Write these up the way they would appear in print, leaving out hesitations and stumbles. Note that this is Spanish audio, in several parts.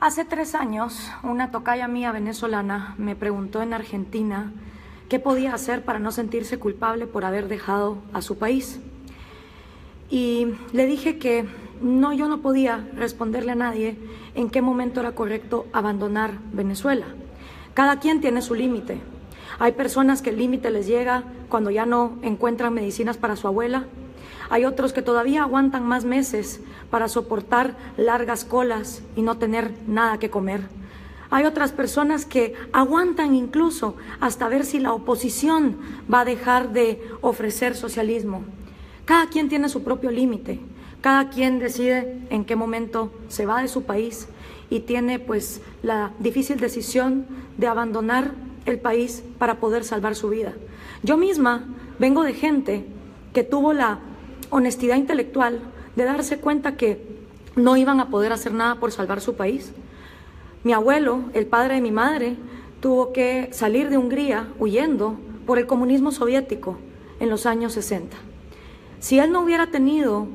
Hace 3 años, una tocaya mía venezolana me preguntó en Argentina qué podía hacer para no sentirse culpable por haber dejado a su país. Y le dije que yo no podía responderle a nadie en qué momento era correcto abandonar Venezuela. Cada quien tiene su límite. Hay personas que el límite les llega cuando ya no encuentran medicinas para su abuela. Hay otros que todavía aguantan más meses para soportar largas colas y no tener nada que comer. Hay otras personas que aguantan incluso hasta ver si la oposición va a dejar de ofrecer socialismo. Cada quien tiene su propio límite. Cada quien decide en qué momento se va de su país y tiene pues la difícil decisión de abandonar el país para poder salvar su vida. Yo misma vengo de gente que tuvo la honestidad intelectual de darse cuenta que no iban a poder hacer nada por salvar su país. Mi abuelo, el padre de mi madre, tuvo que salir de Hungría huyendo por el comunismo soviético en los años 60. Si él no hubiera tenido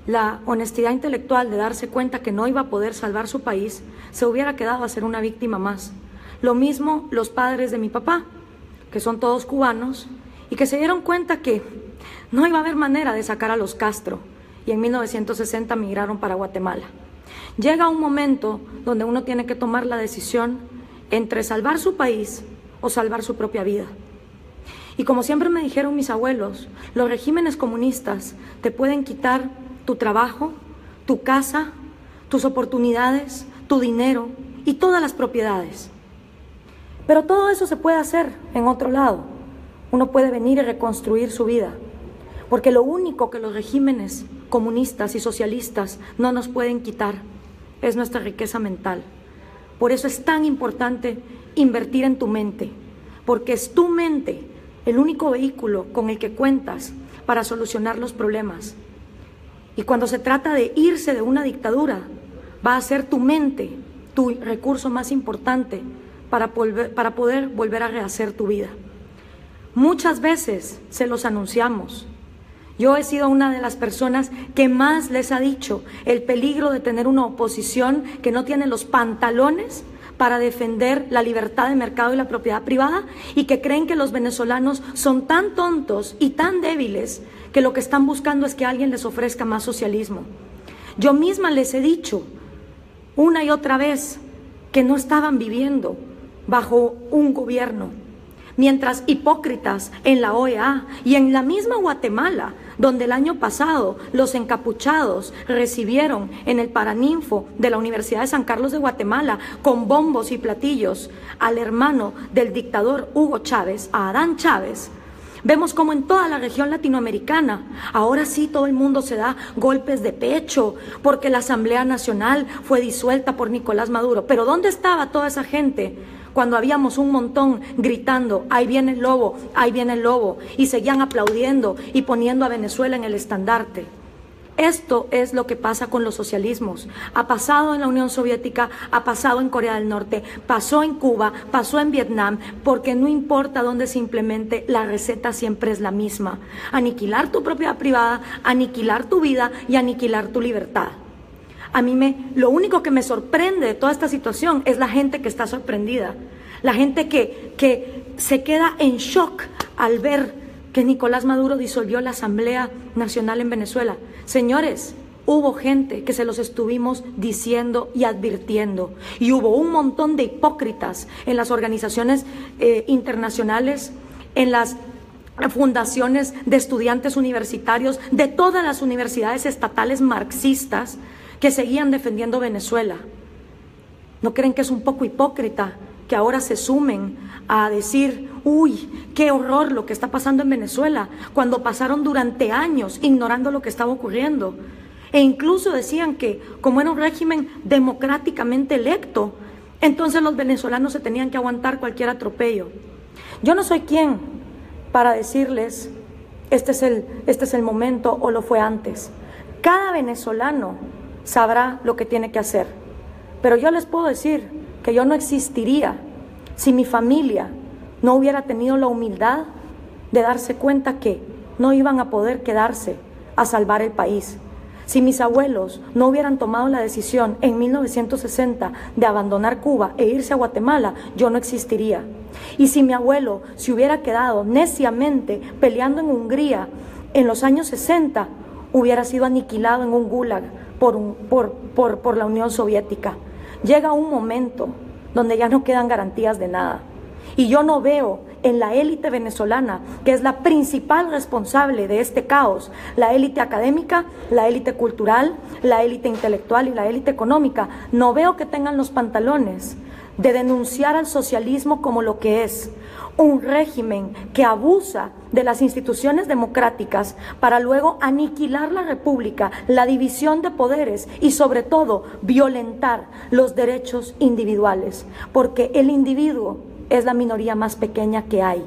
la honestidad intelectual de darse cuenta que no iba a poder salvar su país, se hubiera quedado a ser una víctima más. Lo mismo los padres de mi papá, que son todos cubanos, y que se dieron cuenta que no iba a haber manera de sacar a los Castro, y en 1960 migraron para Guatemala. Llega un momento donde uno tiene que tomar la decisión entre salvar su país o salvar su propia vida. Y como siempre me dijeron mis abuelos, los regímenes comunistas te pueden quitar tu trabajo, tu casa, tus oportunidades, tu dinero y todas las propiedades. Pero todo eso se puede hacer en otro lado. Uno puede venir y reconstruir su vida. Porque lo único que los regímenes comunistas y socialistas no nos pueden quitar es nuestra riqueza mental. Por eso es tan importante invertir en tu mente, porque es tu mente el único vehículo con el que cuentas para solucionar los problemas. Y cuando se trata de irse de una dictadura, va a ser tu mente tu recurso más importante para poder volver a rehacer tu vida. Muchas veces se los anunciamos. Yo he sido una de las personas que más les ha dicho el peligro de tener una oposición que no tiene los pantalones para defender la libertad de mercado y la propiedad privada y que creen que los venezolanos son tan tontos y tan débiles que lo que están buscando es que alguien les ofrezca más socialismo. Yo misma les he dicho una y otra vez que no estaban viviendo bajo un gobierno, mientras hipócritas en la OEA y en la misma Guatemala, donde el año pasado los encapuchados recibieron en el Paraninfo de la Universidad de San Carlos de Guatemala con bombos y platillos al hermano del dictador Hugo Chávez, a Adán Chávez. Vemos como en toda la región latinoamericana, ahora sí todo el mundo se da golpes de pecho porque la Asamblea Nacional fue disuelta por Nicolás Maduro. Pero ¿dónde estaba toda esa gente cuando habíamos un montón gritando, ahí viene el lobo, ahí viene el lobo, y seguían aplaudiendo y poniendo a Venezuela en el estandarte? Esto es lo que pasa con los socialismos. Ha pasado en la Unión Soviética, ha pasado en Corea del Norte, pasó en Cuba, pasó en Vietnam, porque no importa dónde se implemente, la receta siempre es la misma: aniquilar tu propiedad privada, aniquilar tu vida y aniquilar tu libertad. Lo único que me sorprende de toda esta situación es la gente que está sorprendida, la gente que se queda en shock al ver que Nicolás Maduro disolvió la Asamblea Nacional en Venezuela. Señores, hubo gente que se los estuvimos diciendo y advirtiendo, y hubo un montón de hipócritas en las organizaciones internacionales, en las fundaciones de estudiantes universitarios, de todas las universidades estatales marxistas, que seguían defendiendo Venezuela. ¿No creen que es un poco hipócrita que ahora se sumen a decir, uy, qué horror lo que está pasando en Venezuela, cuando pasaron durante años ignorando lo que estaba ocurriendo? E incluso decían que como era un régimen democráticamente electo, entonces los venezolanos se tenían que aguantar cualquier atropello. Yo no soy quien para decirles, este es el momento o lo fue antes. Cada venezolano sabrá lo que tiene que hacer. Pero yo les puedo decir que yo no existiría si mi familia no hubiera tenido la humildad de darse cuenta que no iban a poder quedarse a salvar el país. Si mis abuelos no hubieran tomado la decisión en 1960 de abandonar Cuba e irse a Guatemala, yo no existiría. Y si mi abuelo se hubiera quedado neciamente peleando en Hungría en los años 60, hubiera sido aniquilado en un gulag por la Unión Soviética. Llega un momento donde ya no quedan garantías de nada. Y yo no veo en la élite venezolana, que es la principal responsable de este caos, la élite académica, la élite cultural, la élite intelectual y la élite económica, no veo que tengan los pantalones de denunciar al socialismo como lo que es, un régimen que abusa de las instituciones democráticas para luego aniquilar la república, la división de poderes y sobre todo violentar los derechos individuales, porque el individuo es la minoría más pequeña que hay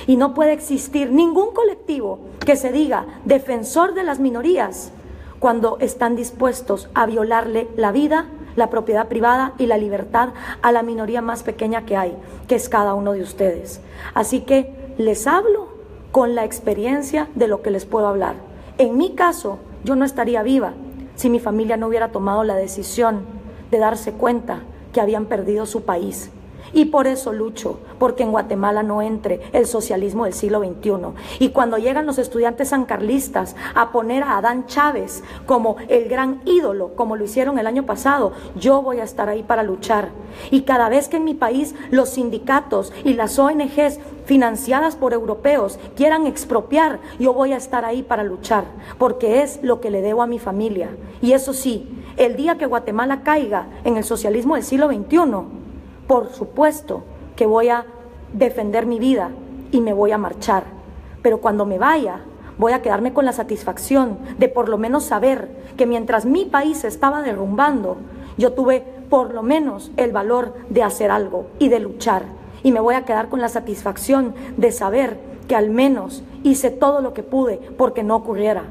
y no puede existir ningún colectivo que se diga defensor de las minorías cuando están dispuestos a violarle la vida, la propiedad privada y la libertad a la minoría más pequeña que hay, que es cada uno de ustedes. Así que les hablo con la experiencia de lo que les puedo hablar. En mi caso, yo no estaría viva si mi familia no hubiera tomado la decisión de darse cuenta que habían perdido su país. Y por eso lucho, porque en Guatemala no entre el socialismo del siglo XXI. Y cuando llegan los estudiantes sancarlistas a poner a Adán Chávez como el gran ídolo, como lo hicieron el año pasado, yo voy a estar ahí para luchar. Y cada vez que en mi país los sindicatos y las ONGs financiadas por europeos quieran expropiar, yo voy a estar ahí para luchar, porque es lo que le debo a mi familia. Y eso sí, el día que Guatemala caiga en el socialismo del siglo XXI, por supuesto que voy a defender mi vida y me voy a marchar, pero cuando me vaya voy a quedarme con la satisfacción de por lo menos saber que mientras mi país se estaba derrumbando, yo tuve por lo menos el valor de hacer algo y de luchar, y me voy a quedar con la satisfacción de saber que al menos hice todo lo que pude porque no ocurriera.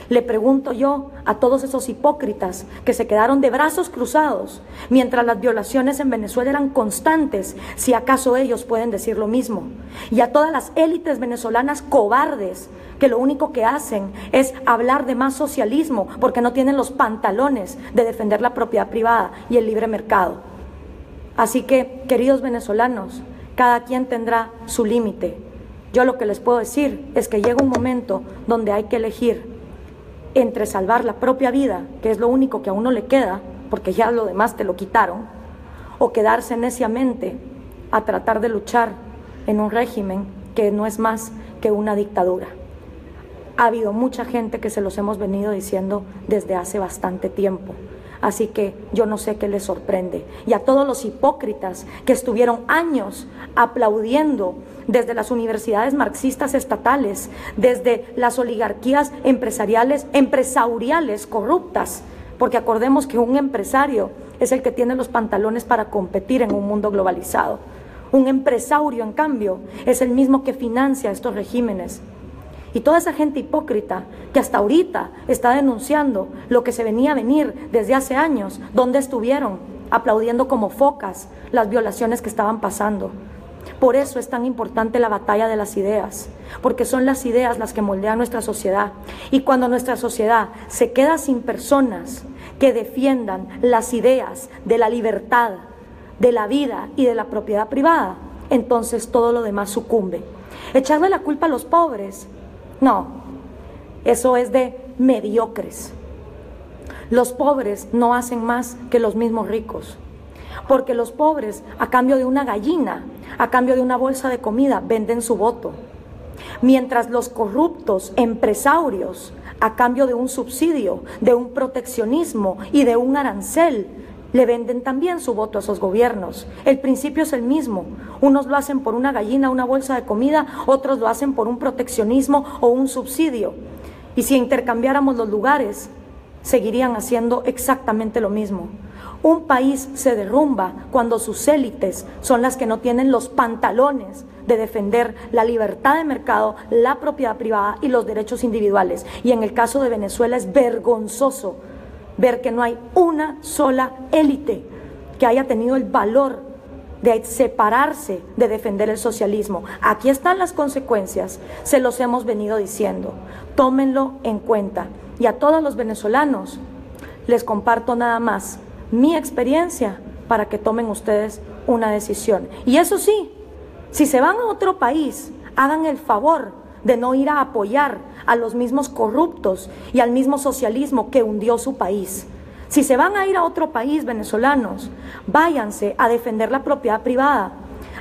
Le pregunto yo a todos esos hipócritas que se quedaron de brazos cruzados mientras las violaciones en Venezuela eran constantes, si acaso ellos pueden decir lo mismo. Y a todas las élites venezolanas cobardes que lo único que hacen es hablar de más socialismo porque no tienen los pantalones de defender la propiedad privada y el libre mercado. Así que, queridos venezolanos, cada quien tendrá su límite. Yo lo que les puedo decir es que llega un momento donde hay que elegir entre salvar la propia vida, que es lo único que a uno le queda, porque ya lo demás te lo quitaron, o quedarse neciamente a tratar de luchar en un régimen que no es más que una dictadura. Ha habido mucha gente que se los hemos venido diciendo desde hace bastante tiempo. Así que yo no sé qué les sorprende. Y a todos los hipócritas que estuvieron años aplaudiendo desde las universidades marxistas estatales, desde las oligarquías empresariales corruptas, porque acordemos que un empresario es el que tiene los pantalones para competir en un mundo globalizado. Un empresario, en cambio, es el mismo que financia estos regímenes. Y toda esa gente hipócrita que hasta ahorita está denunciando lo que se venía a venir desde hace años, ¿dónde estuvieron? Aplaudiendo como focas las violaciones que estaban pasando. Por eso es tan importante la batalla de las ideas, porque son las ideas las que moldean nuestra sociedad. Y cuando nuestra sociedad se queda sin personas que defiendan las ideas de la libertad, de la vida y de la propiedad privada, entonces todo lo demás sucumbe. Echarle la culpa a los pobres, no, eso es de mediocres. Los pobres no hacen más que los mismos ricos, porque los pobres, a cambio de una gallina, a cambio de una bolsa de comida, venden su voto. Mientras los corruptos empresarios, a cambio de un subsidio, de un proteccionismo y de un arancel, le venden también su voto a esos gobiernos. El principio es el mismo. Unos lo hacen por una gallina, una bolsa de comida, otros lo hacen por un proteccionismo o un subsidio. Y si intercambiáramos los lugares, seguirían haciendo exactamente lo mismo. Un país se derrumba cuando sus élites son las que no tienen los pantalones de defender la libertad de mercado, la propiedad privada y los derechos individuales. Y en el caso de Venezuela es vergonzoso ver que no hay una sola élite que haya tenido el valor de separarse de defender el socialismo. Aquí están las consecuencias, se los hemos venido diciendo. Tómenlo en cuenta. y a todos los venezolanos, les comparto nada más mi experiencia para que tomen ustedes una decisión. Y eso sí, si se van a otro país, hagan el favor de no ir a apoyar a los mismos corruptos y al mismo socialismo que hundió su país. Si se van a ir a otro país, venezolanos, váyanse a defender la propiedad privada,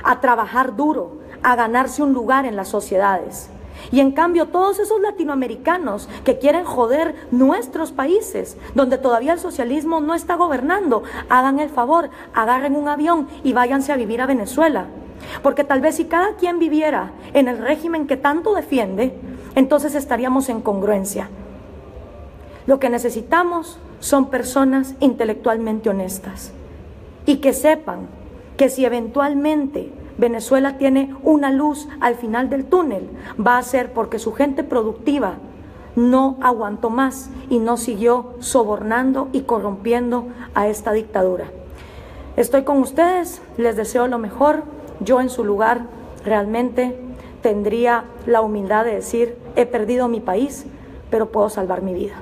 a trabajar duro, a ganarse un lugar en las sociedades. Y en cambio, todos esos latinoamericanos que quieren joder nuestros países, donde todavía el socialismo no está gobernando, hagan el favor, agarren un avión y váyanse a vivir a Venezuela. Porque tal vez si cada quien viviera en el régimen que tanto defiende, entonces estaríamos en congruencia. Lo que necesitamos son personas intelectualmente honestas y que sepan que si eventualmente Venezuela tiene una luz al final del túnel, va a ser porque su gente productiva no aguantó más y no siguió sobornando y corrompiendo a esta dictadura. Estoy con ustedes, les deseo lo mejor. Yo en su lugar realmente tendría la humildad de decir, he perdido mi país, pero puedo salvar mi vida.